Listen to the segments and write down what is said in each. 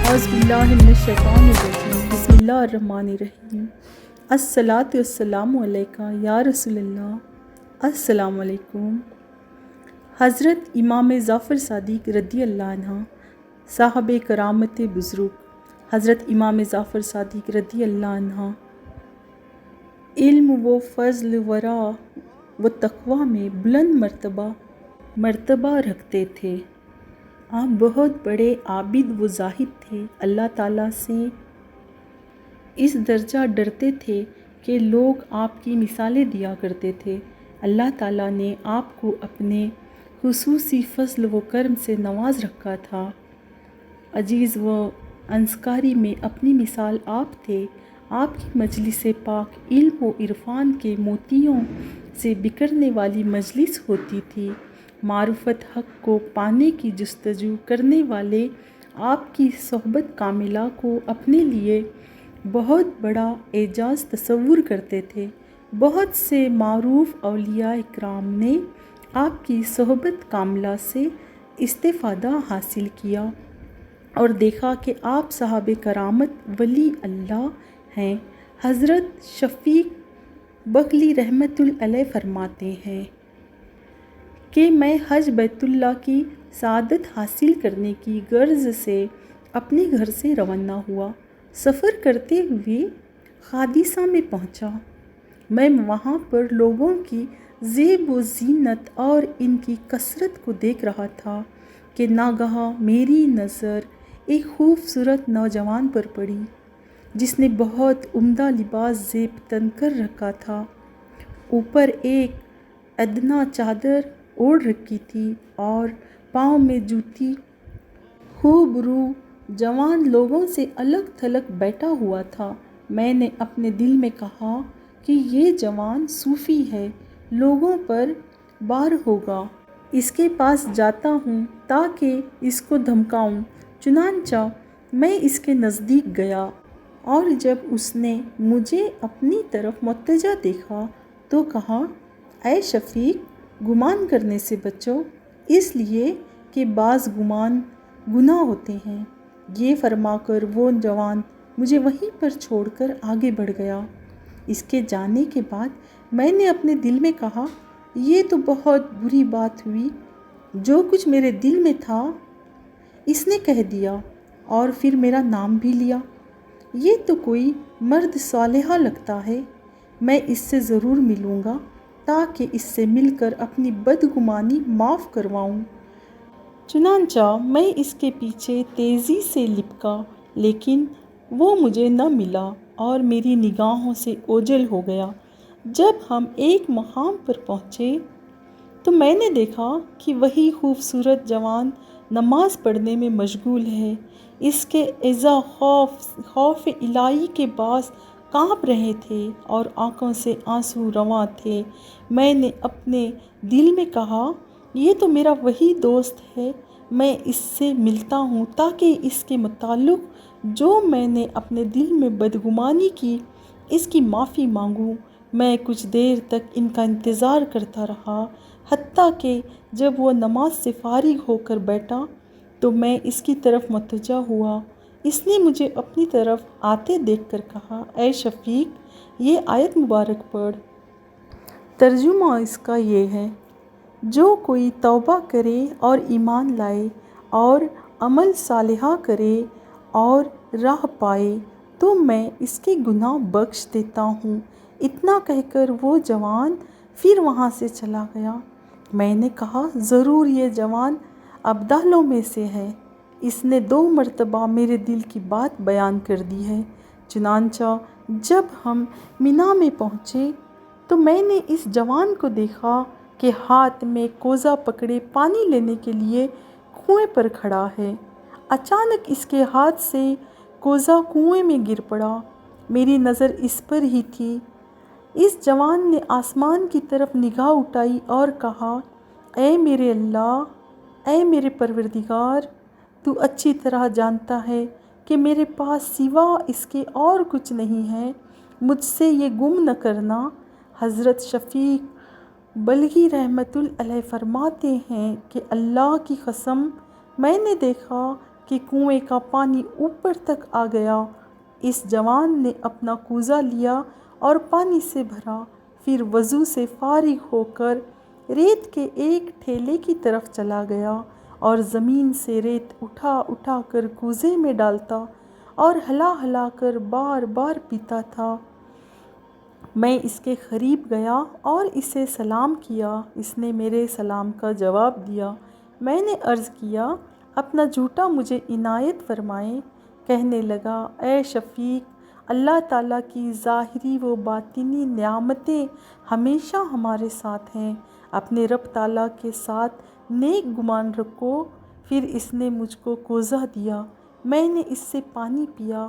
اعوذ باللہ من الشیطان الرجیم بسم اللہ الرحمن الرحیم الصلاۃ والسلام علیکہ یا رسول اللہ۔ السلام علیکم۔ حضرت امام جعفر صادق رضی اللہ عنہ، صاحب کرامت بزرگ حضرت امام جعفر صادق رضی اللہ عنہ علم و فضل ورع و تقوی میں بلند مرتبہ رکھتے تھے۔ آپ بہت بڑے عابد و زاہد تھے۔ اللہ تعالیٰ سے اس درجہ ڈرتے تھے کہ لوگ آپ کی مثالیں دیا کرتے تھے۔ اللہ تعالیٰ نے آپ کو اپنے خصوصی فضل و کرم سے نواز رکھا تھا۔ عجیز و انصاری میں اپنی مثال آپ تھے۔ آپ کی مجلس پاک علم و عرفان کے موتیوں سے بکھرنے والی مجلس ہوتی تھی۔ معرفت حق کو پانے کی جستجو کرنے والے آپ کی صحبت کاملہ کو اپنے لیے بہت بڑا اعزاز تصور کرتے تھے۔ بہت سے معروف اولیاء کرام نے آپ کی صحبت کاملہ سے استفادہ حاصل کیا اور دیکھا کہ آپ صاحب کرامت ولی اللہ ہیں۔ حضرت شفیق بغلی رحمۃ اللہ علیہ فرماتے ہیں کہ میں حج بیت اللہ کی سعادت حاصل کرنے کی غرض سے اپنے گھر سے روانہ ہوا۔ سفر کرتے ہوئے قادسیہ میں پہنچا۔ میں وہاں پر لوگوں کی زیب و زینت اور ان کی کثرت کو دیکھ رہا تھا کہ ناگہاں میری نظر ایک خوبصورت نوجوان پر پڑی جس نے بہت عمدہ لباس زیب تن کر رکھا تھا۔ اوپر ایک ادنا چادر اوڑھ رکھی تھی اور پاؤں میں جوتی۔ خوب رو جوان لوگوں سے الگ تھلگ بیٹھا ہوا تھا۔ میں نے اپنے دل میں کہا کہ یہ جوان صوفی ہے، لوگوں پر بار ہوگا، اس کے پاس جاتا ہوں تاکہ اس کو دھمکاؤں۔ چنانچہ میں اس کے نزدیک گیا اور جب اس نے مجھے اپنی طرف متوجہ دیکھا تو کہا، اے شفیق، گمان کرنے سے بچو، اس لیے کہ بعض گمان گناہ ہوتے ہیں۔ یہ فرما کر وہ جوان مجھے وہیں پر چھوڑ کر آگے بڑھ گیا۔ اس کے جانے کے بعد میں نے اپنے دل میں کہا، یہ تو بہت بری بات ہوئی۔ جو کچھ میرے دل میں تھا اس نے کہہ دیا اور پھر میرا نام بھی لیا۔ یہ تو کوئی مرد صالح لگتا ہے۔ میں اس سے ضرور ملوں گا تاکہ اس سے مل کر اپنی بدگمانی معاف کرواؤں۔ چنانچہ میں اس کے پیچھے تیزی سے لپکا، لیکن وہ مجھے نہ ملا اور میری نگاہوں سے اوجھل ہو گیا۔ جب ہم ایک مقام پر پہنچے تو میں نے دیکھا کہ وہی خوبصورت جوان نماز پڑھنے میں مشغول ہے۔ اس کے اعضاء خوف الہی کے باعث کانپ رہے تھے اور آنکھوں سے آنسو رواں تھے۔ میں نے اپنے دل میں کہا، یہ تو میرا وہی دوست ہے، میں اس سے ملتا ہوں تاکہ اس کے متعلق جو میں نے اپنے دل میں بدگمانی کی اس کی معافی مانگوں۔ میں کچھ دیر تک ان کا انتظار کرتا رہا، حتیٰ کہ جب وہ نماز سے فارغ ہو کر بیٹھا تو میں اس کی طرف متوجہ ہوا۔ اس نے مجھے اپنی طرف آتے دیکھ کر کہا، اے شفیق، یہ آیت مبارک پڑھ۔ ترجمہ اس کا یہ ہے، جو کوئی توبہ کرے اور ایمان لائے اور عمل صالح کرے اور راہ پائے تو میں اس کے گناہ بخش دیتا ہوں۔ اتنا کہہ کر وہ جوان پھر وہاں سے چلا گیا۔ میں نے کہا، ضرور یہ جوان ابدالوں میں سے ہے، اس نے 2 مرتبہ میرے دل کی بات بیان کر دی ہے۔ چنانچہ جب ہم مینا میں پہنچے تو میں نے اس جوان کو دیکھا کہ ہاتھ میں کوزہ پکڑے پانی لینے کے لیے کنویں پر کھڑا ہے۔ اچانک اس کے ہاتھ سے کوزہ کنویں میں گر پڑا۔ میری نظر اس پر ہی تھی۔ اس جوان نے آسمان کی طرف نگاہ اٹھائی اور کہا، اے میرے اللہ، اے میرے پروردگار، تو اچھی طرح جانتا ہے کہ میرے پاس سوا اس کے اور کچھ نہیں ہے، مجھ سے یہ گم نہ کرنا۔ حضرت شفیق بغلی رحمۃ اللہ علیہ فرماتے ہیں کہ اللہ کی قسم، میں نے دیکھا کہ کنویں کا پانی اوپر تک آ گیا۔ اس جوان نے اپنا کوزہ لیا اور پانی سے بھرا، پھر وضو سے فارغ ہو کر ریت کے ایک ٹھیلے کی طرف چلا گیا اور زمین سے ریت اٹھا اٹھا کر کوزے میں ڈالتا اور ہلا ہلا کر بار بار پیتا تھا۔ میں اس کے قریب گیا اور اسے سلام کیا۔ اس نے میرے سلام کا جواب دیا۔ میں نے عرض کیا، اپنا جوتا مجھے عنایت فرمائیں۔ کہنے لگا، اے شفیق، اللہ تعالیٰ کی ظاہری و باطنی نعمتیں ہمیشہ ہمارے ساتھ ہیں۔ اپنے رب تعالیٰ کے ساتھ نیک گمان رکھو۔ پھر اس نے مجھ کو کوزہ دیا، میں نے اس سے پانی پیا۔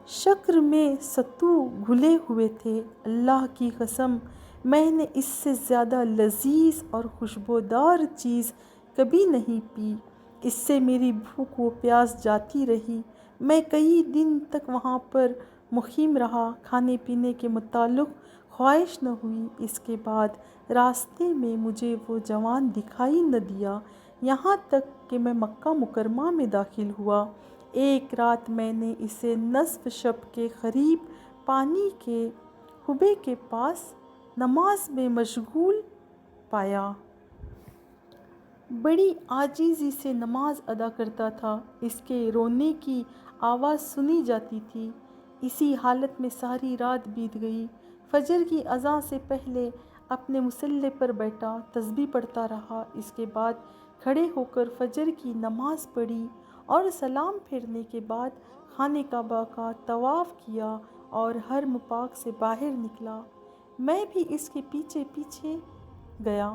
شکر میں ستو گھلے ہوئے تھے۔ اللہ کی قسم، میں نے اس سے زیادہ لذیذ اور خوشبودار چیز کبھی نہیں پی۔ اس سے میری بھوک و پیاس جاتی رہی۔ میں کئی دن تک وہاں پر مقیم رہا، کھانے پینے کے متعلق خواہش نہ ہوئی۔ اس کے بعد راستے میں مجھے وہ جوان دکھائی نہ دیا، یہاں تک کہ میں مکہ مکرمہ میں داخل ہوا۔ ایک رات میں نے اسے نصف شب کے قریب پانی کے حوض کے پاس نماز میں مشغول پایا۔ بڑی عاجزی سے نماز ادا کرتا تھا۔ اس کے رونے کی آواز سنی جاتی تھی۔ اسی حالت میں ساری رات بیت گئی۔ فجر کی اذان سے پہلے اپنے مصلے پر بیٹھا، تسبیح پڑھتا رہا۔ اس کے بعد کھڑے ہو کر فجر کی نماز پڑھی اور سلام پھیرنے کے بعد خانہ کعبہ کا طواف کیا اور حرم پاک سے باہر نکلا۔ میں بھی اس کے پیچھے پیچھے گیا۔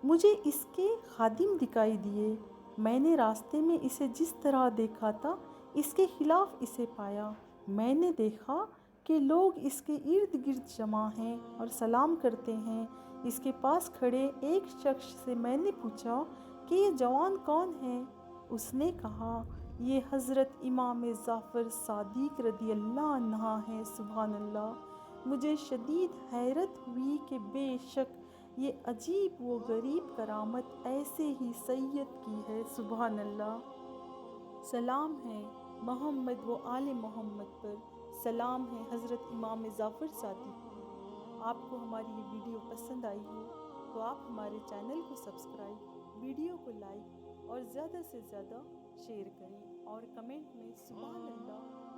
مجھے اس کے خادم دکھائی دیے۔ میں نے راستے میں اسے جس طرح دیکھا تھا، اس کے خلاف اسے پایا۔ میں نے دیکھا کہ لوگ اس کے ارد گرد جمع ہیں اور سلام کرتے ہیں۔ اس کے پاس کھڑے ایک شخص سے میں نے پوچھا کہ یہ جوان کون ہے؟ اس نے کہا، یہ حضرت امام جعفر صادق رضی اللہ عنہ ہیں۔ سبحان اللہ! مجھے شدید حیرت ہوئی کہ بے شک یہ عجیب و غریب کرامت ایسے ہی سید کی ہے۔ سبحان اللہ! سلام ہے محمد و آل محمد پر، سلام ہے حضرت امام جعفر صادق پر۔ آپ کو ہماری یہ ویڈیو پسند آئی ہو تو آپ ہمارے چینل کو سبسکرائب، ویڈیو کو لائک اور زیادہ سے زیادہ شیئر کریں اور کمنٹ میں سبحان اللہ